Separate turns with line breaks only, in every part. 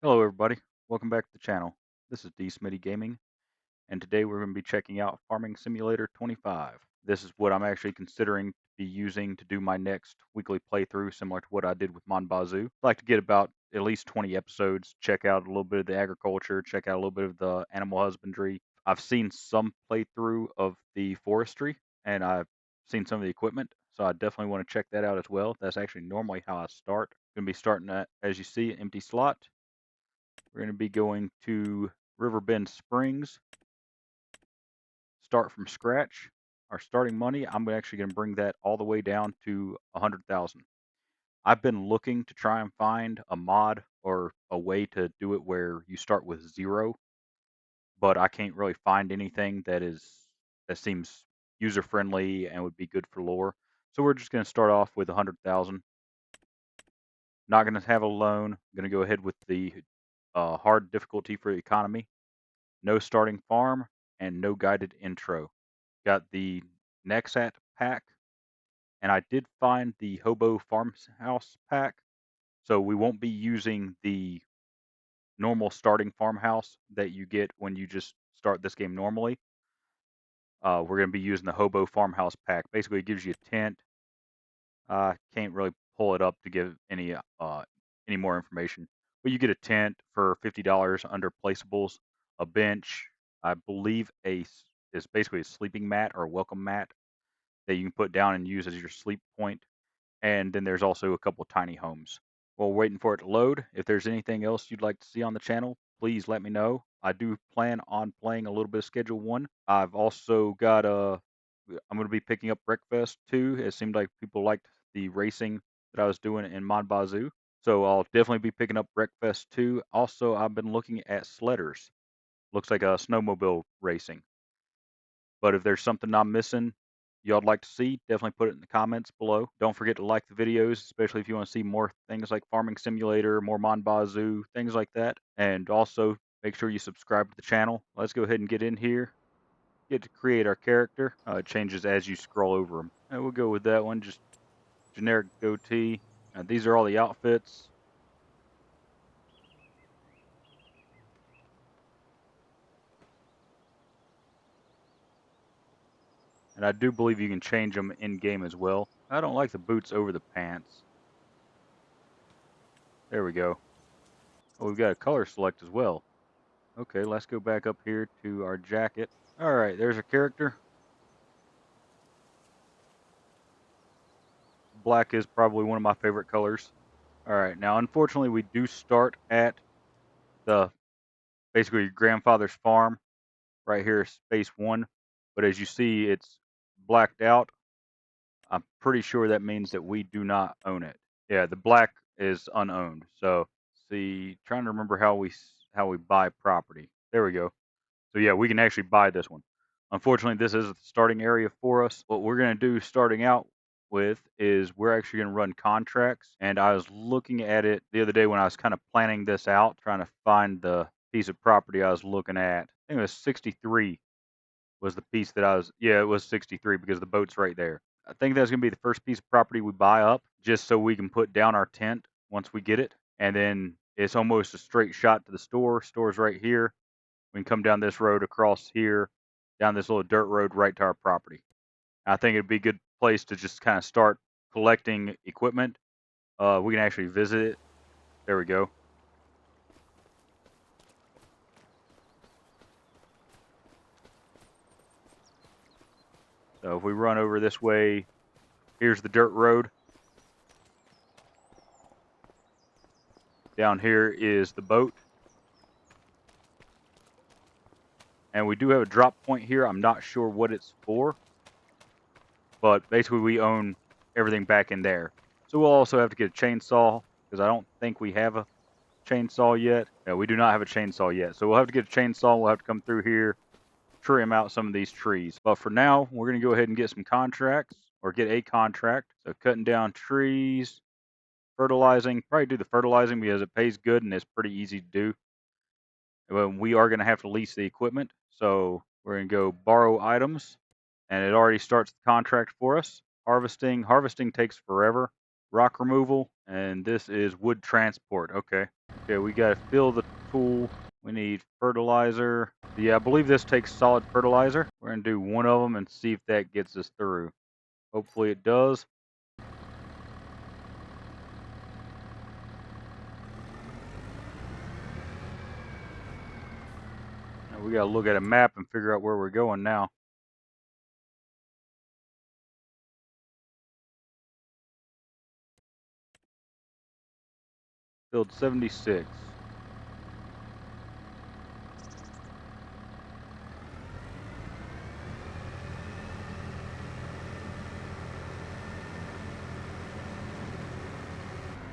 Hello everybody, welcome back to the channel. This is D Smitty Gaming, and today we're going to be checking out Farming Simulator 25. This is what I'm actually considering to be using to do my next weekly playthrough, similar to what I did with Mon Bazou. I'd like to get about at least 20 episodes, check out a little bit of the agriculture, check out a little bit of the animal husbandry. I've seen some playthrough of the forestry, and I've seen some of the equipment, so I definitely want to check that out as well. That's actually normally how I start. Going to be starting at, as you see, empty slot. We're going to be going to Riverbend Springs, start from scratch. Our starting money, I'm actually going to bring that all the way down to 100,000. I've been looking to try and find a mod or a way to do it where you start with 0, but I can't really find anything that seems user friendly and would be good for lore. So we're just going to start off with 100,000. Not going to have a loan. Going to go ahead with the hard difficulty for economy. No starting farm, and no guided intro. Got the Nexat pack, and I did find the Hobo Farmhouse pack, so we won't be using the normal starting farmhouse that you get when you just start this game normally. We're going to be using the Hobo Farmhouse pack. Basically, it gives you a tent. I can't really pull it up to give any more information, but you get a tent for $50 under placeables, a bench, I believe is basically a sleeping mat or a welcome mat that you can put down and use as your sleep point. And then there's also a couple tiny homes. While waiting for it to load, if there's anything else you'd like to see on the channel, please let me know. I do plan on playing a little bit of Schedule 1. I've also got I'm going to be picking up Breakfast 2. It seemed like people liked the racing that I was doing in Mon Bazou. So I'll definitely be picking up Breakfast 2. Also, I've been looking at Sledders. Looks like a snowmobile racing. But if there's something I'm missing y'all'd like to see, definitely put it in the comments below. Don't forget to like the videos, especially if you want to see more things like Farming Simulator, more Mon Bazou, things like that. And also, make sure you subscribe to the channel. Let's go ahead and get in here. Get to create our character. It changes as you scroll over them. And we'll go with that one, just generic goatee. These are all the outfits. And I do believe you can change them in-game as well. I don't like the boots over the pants. There we go. Oh, we've got a color select as well. Okay, let's go back up here to our jacket. All right, there's a character. Black is probably one of my favorite colors. All right, now unfortunately we do start at the basically your grandfather's farm right here, space 1. But as you see, it's blacked out. I'm pretty sure that means that we do not own it. Yeah, the black is unowned. So see, trying to remember how we buy property. There we go. So yeah, we can actually buy this one. Unfortunately, this is the starting area for us. What we're going to do starting out with is we're actually going to run contracts. And I was looking at it the other day when I was kind of planning this out, trying to find the piece of property I was looking at. I think it was 63 was the piece that yeah, it was 63 because the boat's right there. I think that's going to be the first piece of property we buy up just so we can put down our tent once we get it. And then it's almost a straight shot to the store. Store's right here. We can come down this road across here, down this little dirt road right to our property. I think it'd be a good place to just kind of start collecting equipment. We can actually visit it. There we go. So if we run over this way, here's the dirt road. Down here is the boat. And we do have a drop point here. I'm not sure what it's for, but basically we own everything back in there. So we'll also have to get a chainsaw because I don't think we have a chainsaw yet. Yeah, we do not have a chainsaw yet. So we'll have to get a chainsaw. We'll have to come through here, trim out some of these trees. But for now, we're going to go ahead and get some contracts or get a contract. So cutting down trees, fertilizing, probably do the fertilizing because it pays good and it's pretty easy to do. We are going to have to lease the equipment. So we're going to go borrow items, and it already starts the contract for us. Harvesting takes forever. Rock removal, And this is wood transport. Okay. Okay, we got to fill the tool. We need fertilizer. Yeah, I believe this takes solid fertilizer. We're going to do one of them and see if that gets us through. Hopefully it does. Now we got to look at a map and figure out where we're going now. Field 76.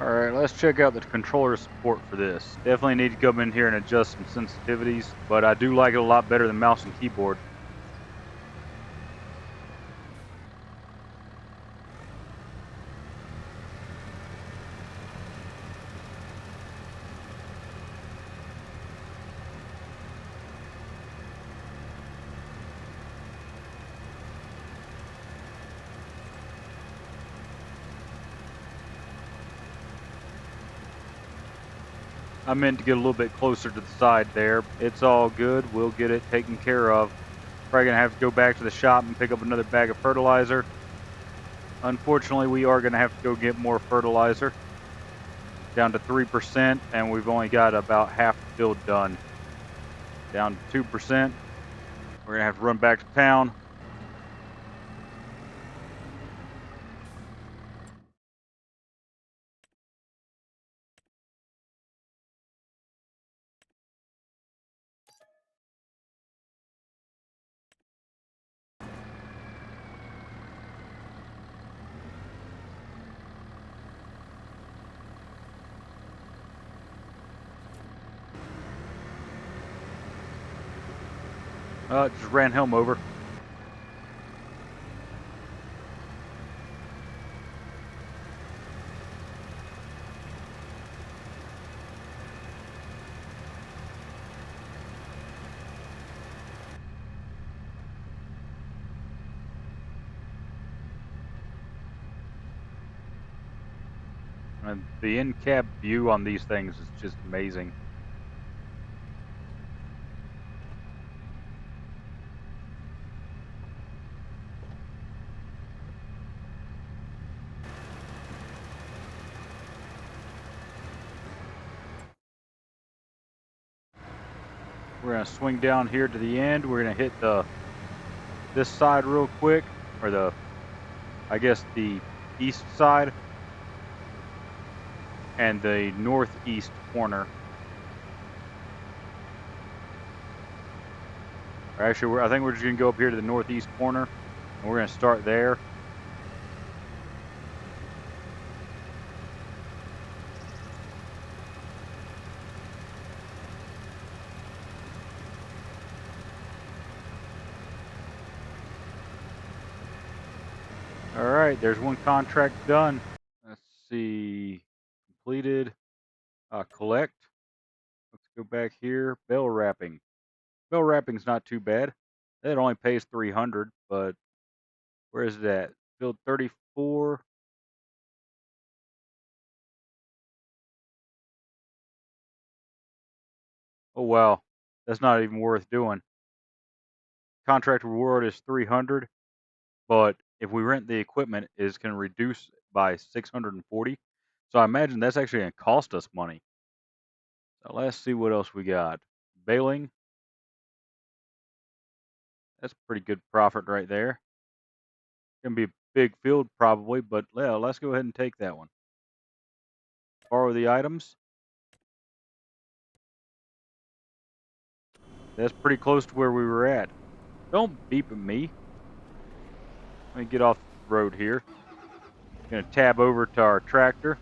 Alright, let's check out the controller support for this. Definitely need to come in here and adjust some sensitivities, but I do like it a lot better than mouse and keyboard. I meant to get a little bit closer to the side there. It's all good. We'll get it taken care of. Probably going to have to go back to the shop and pick up another bag of fertilizer. Unfortunately, we are going to have to go get more fertilizer. Down to 3%, and we've only got about half the field done. Down to 2%. We're going to have to run back to town. Just ran home over. And the in-cab view on these things is just amazing. We're going to swing down here to the end. We're going to hit this side real quick, or I guess the east side and the northeast corner. Actually, I think we're just going to go up here to the northeast corner, and we're going to start there. All right, there's one contract done. Let's see, completed. Collect. Let's go back here. Bell wrapping. Bell wrapping's not too bad. It only pays 300, but where is that? Field 34. Oh wow, that's not even worth doing. Contract reward is 300, but if we rent the equipment, it's going to reduce by 640. So I imagine that's actually going to cost us money. So let's see what else we got. Baling. That's pretty good profit right there. Going to be a big field probably, but yeah, let's go ahead and take that one. Borrow the items. That's pretty close to where we were at. Don't beep at me. Let me get off the road here. Gonna tab over to our tractor.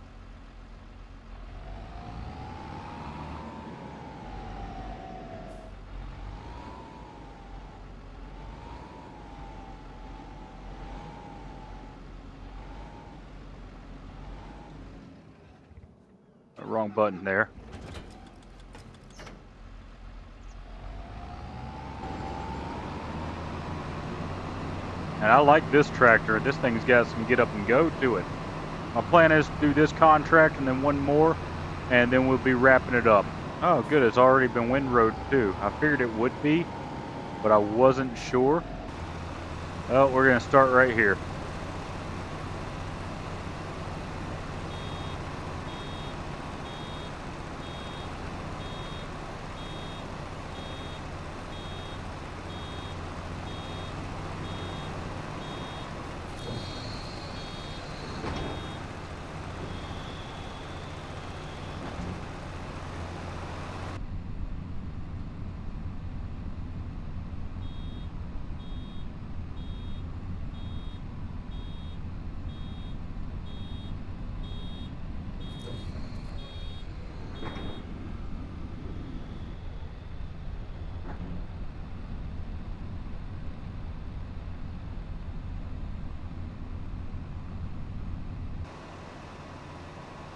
Wrong button there. And I like this tractor. This thing's got some get up and go to it. My plan is to do this contract and then one more, and then we'll be wrapping it up. Oh, good. It's already been windrowed too. I figured it would be, but I wasn't sure. Oh, we're gonna start right here.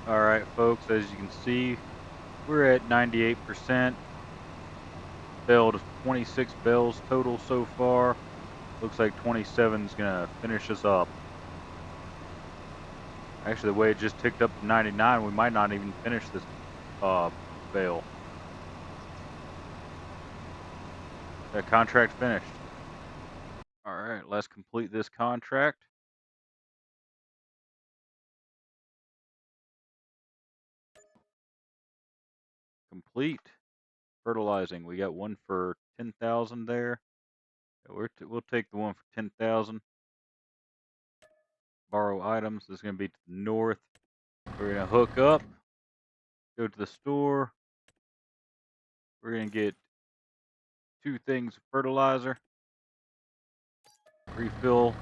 All right, folks, as you can see, we're at 98%. Bailed 26 bales total so far. Looks like 27 is gonna finish us up. Actually, the way it just ticked up to 99, we might not even finish this uh bale. That contract finished. All right, let's complete this contract. Complete. Fertilizing. We got one for 10,000 there. Yeah, we'll take the one for 10,000. Borrow items. This is going to be to the north. We're going to hook up. Go to the store. We're going to get 2 things of fertilizer. Refill.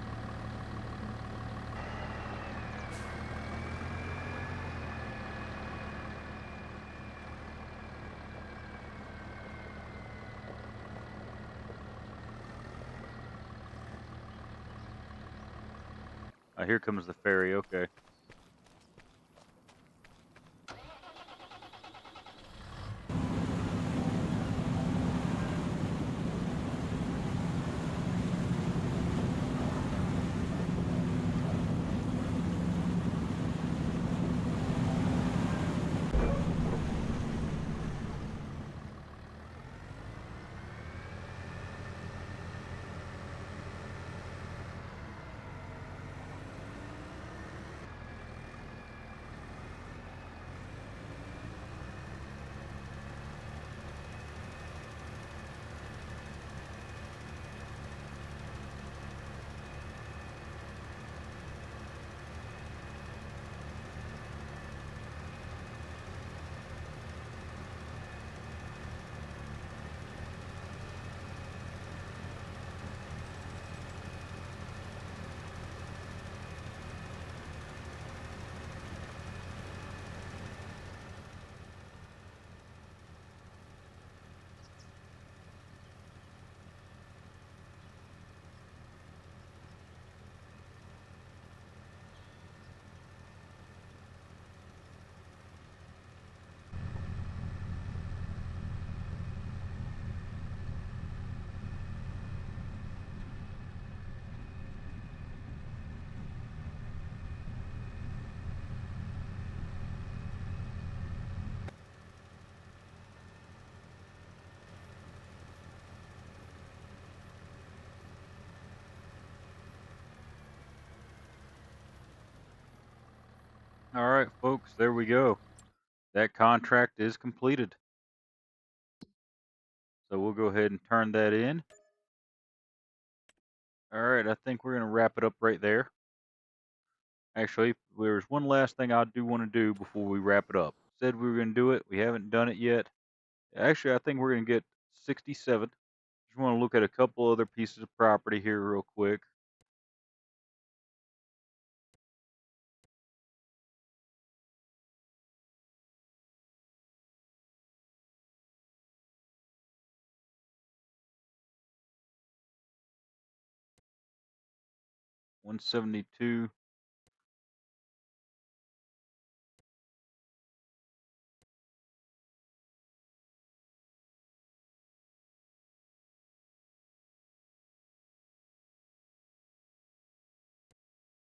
Here comes the ferry. Okay. All right, folks. There we go. That contract is completed. So we'll go ahead and turn that in. All right. I think we're going to wrap it up right there. Actually, there's one last thing I do want to do before we wrap it up. Said we were going to do it. We haven't done it yet. Actually, I think we're going to get 67. Just want to look at a couple other pieces of property here real quick. One 72.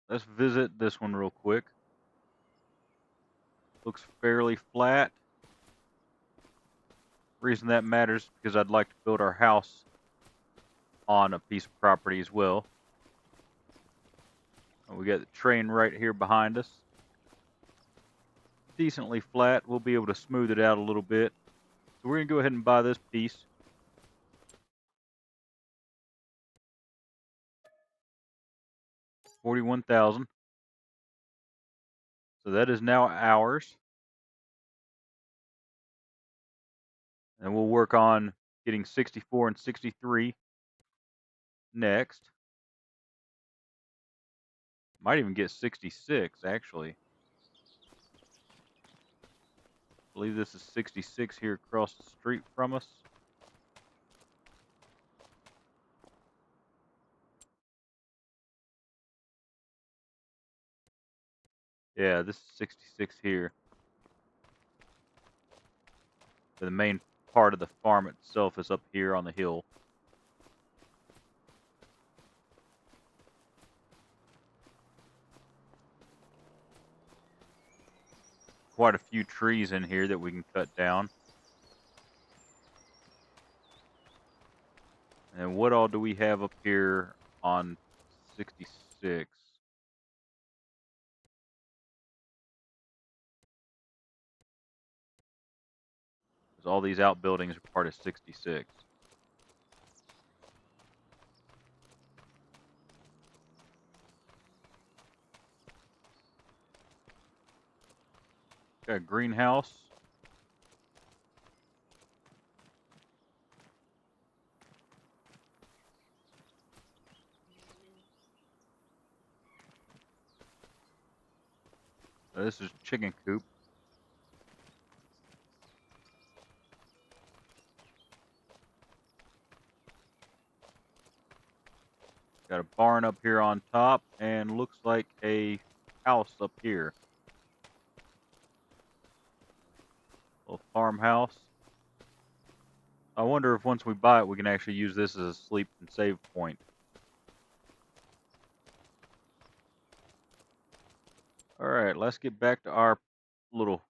Let's visit this one real quick. Looks fairly flat. Reason that matters because I'd like to build our house on a piece of property as well. And we got the train right here behind us. Decently flat. We'll be able to smooth it out a little bit. So we're going to go ahead and buy this piece. $41,000. So that is now ours. And we'll work on getting 64 and 63 next. Might even get 66, actually. I believe this is 66 here across the street from us. Yeah, this is 66 here. The main part of the farm itself is up here on the hill. Quite a few trees in here that we can cut down. And what all do we have up here on 66? Because all these outbuildings are part of 66. Got a greenhouse. This is chicken coop. Got a barn up here on top and looks like a house up here. Little farmhouse. I wonder if once we buy it, we can actually use this as a sleep and save point. Alright, let's get back to our little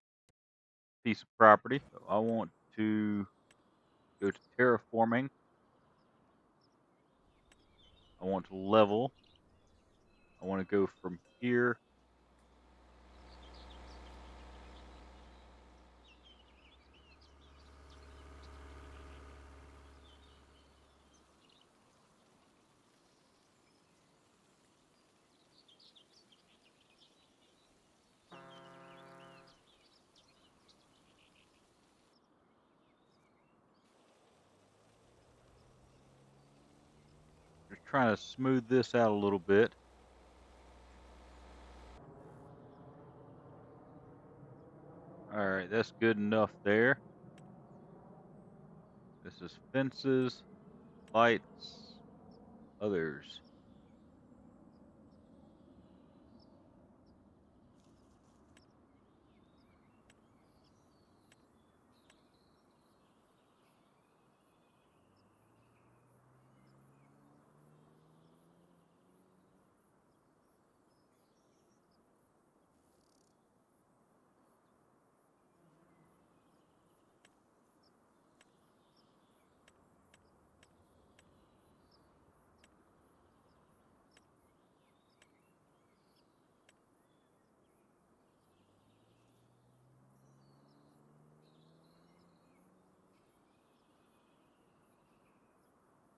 piece of property. So I want to go to terraforming. I want to level. I want to go from here. Just trying to smooth this out a little bit. Alright, that's good enough there. This is fences, lights, others.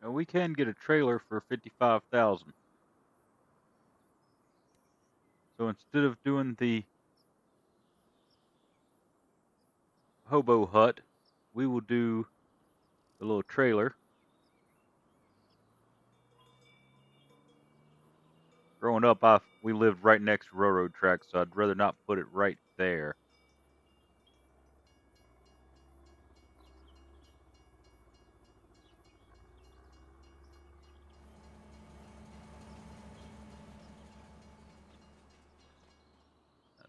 And we can get a trailer for 55,000. So instead of doing the hobo hut, we will do the little trailer. Growing up, we lived right next to railroad tracks, so I'd rather not put it right there.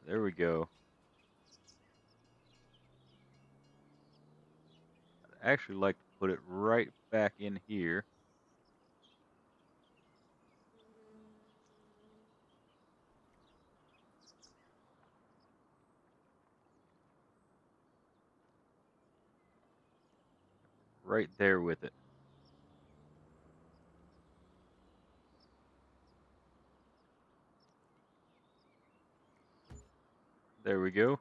There we go. I'd actually like to put it right back in here. right there with it. There we go.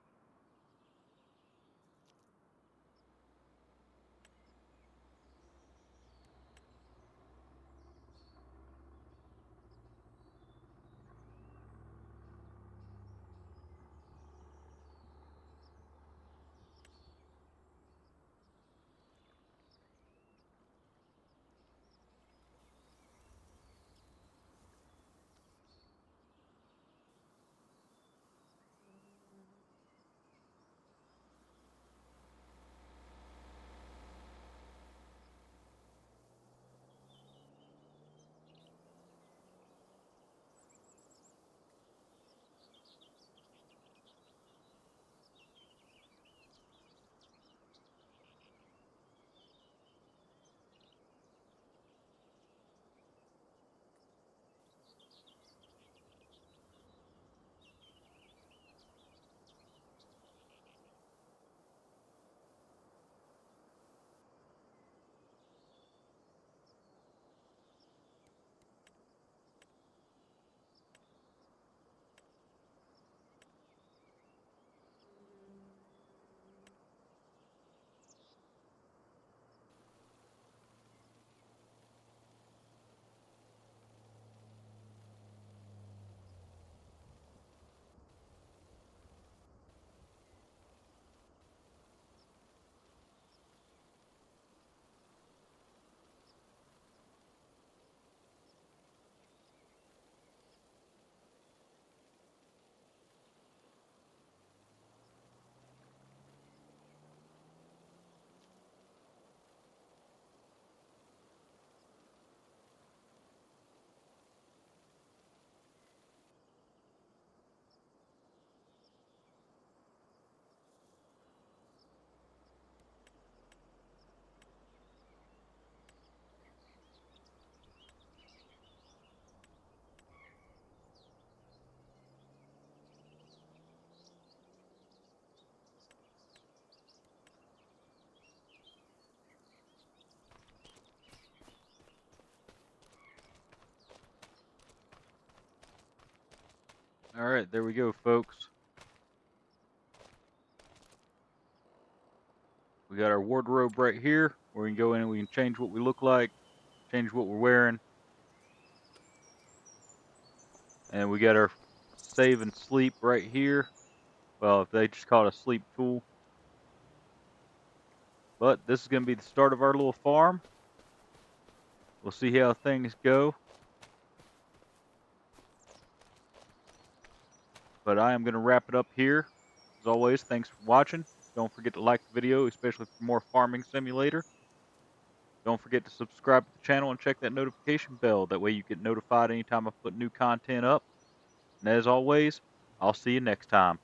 All right, there we go, folks. We got our wardrobe right here where we can go in and we can change what we look like, change what we're wearing, and we got our save and sleep right here. Well, if they just call it a sleep tool. But this is going to be the start of our little farm. We'll see how things go. But I am going to wrap it up here. As always, thanks for watching. Don't forget to like the video, especially for more farming simulator. Don't forget to subscribe to the channel and check that notification bell. That way you get notified anytime I put new content up. And as always, I'll see you next time.